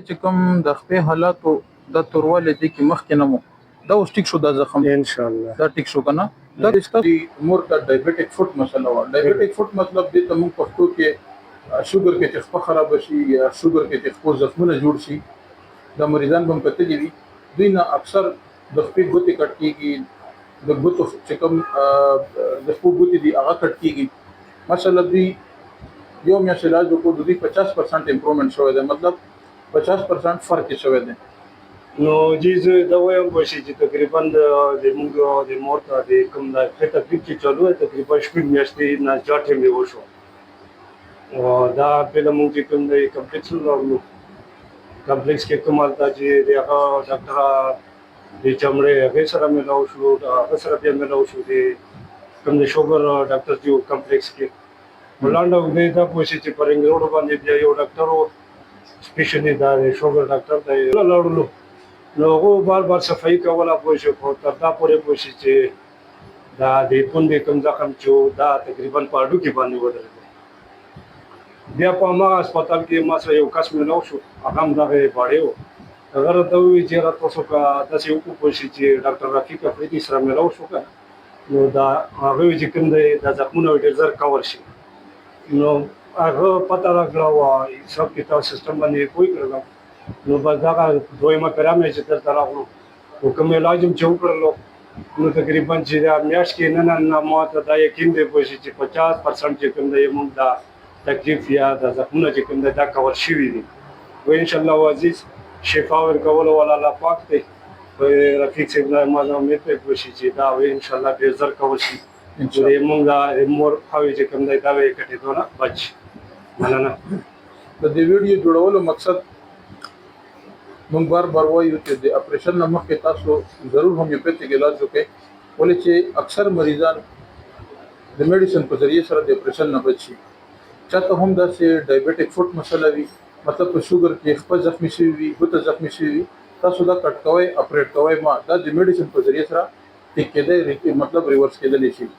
چې کوم د خپې حالاتو د توروالی دی کې مخکې نه مو دا اوس ټیک شو دا زخم ان شاء الله دا ټیک شو کنه دا د مور کا ډایبټیک فوټ مسله و ډایبټیک فوټ مطلب دې ته موږ پښتو کې شوګر کې چې خپه خراب شي یا شوګر کې چې خپل زخمونه جوړ شي د مریضان هم کتلې وي دوی نه اکثر د خپې ګوتې کټ کېږي د ګوتو چې کوم د خپل ګوتې دي هغه کټ کېږي ماشاءالله دوی یو میاشت علاج وکړو د دوی 50% امپروومنت شوی دی مطلب 50% فرق شوی دی نو جی زه دا وایم چې تقریبا د موږ د مور ته د کوم د تکلیف چې چالو تقریبا شپږ میاشتې نه زیاتې مې وشو او دا په موږ چې کوم د کمپلیکس ورغلو کمپلیکس کې کوم حالت چې د هغه ډاکټر د چمړې هغه سره ملاو شو هغه سره بیا ملاو شو د کوم د شوګر ډاکټر جو کمپلیکس کې ولاندو دې دا پوښتنه چې پرنګ روډ باندې بیا یو ډاکټر سپیشلی دا شوګر ډاکټر دی لاړو نو هغه بار صفائی کوله پوښتنه خو تر دا پورې پوښتنه چې دا د پوندې کوم ځکه چې دا تقریبا پاړو کې باندې ودرېد بیا په ما هسپتال کې ما سره یو کس ملاو شو هغه هم دغه باړې و هغه راته وویل چې راته تاسو کا داسې وکړو پوښتنه چې ډاکټر رفیق افریدي سره ملاو شو نو دا هغه چې کوم دی دا زخمونه ډېر زر کور شي نو هغه پته راغله و حساب کتاب سیستم باندې کوی کړل نو بس دا دویمه کرامه چې تر راغلو او کوم علاج هم چې وکړلو نو تقریبا چې دا میاشت کې نه ماته دا یقین دی چې 50% چې کوم دی موږ دا تکلیف یا د زخمونه چې کوم دا کور شوي دي و ان شاء الله عزیز شفا ورکول ولا الله پاک دی رفیق صاحب دا ما امید ته کوشش چې دا و ان شاء الله به زر کول شي ان شاء الله موږ دا مور خو چې کوم دا وې کټې دونه بچ مننه د دې ویډیو جوړولو مقصد موږ بار وایو چې د اپریشن نه مخکې تاسو ضرور هومیوپیتیک علاج وکړئ ولې چې اکثر مریضان د میډیسن په ذریعه سره د اپریشن نه بچي چاته هم داسې ډایبټیک فوټ مسله وي مطلب په شوګر کې خپل زخمی شوي وي ګوته زخمی شوي وي تاسو دا کټ کوئ اپریټ کوئ ما دا د میډیسن په ذریعه سره ټیک کېدای مطلب ریورس کېدلی شي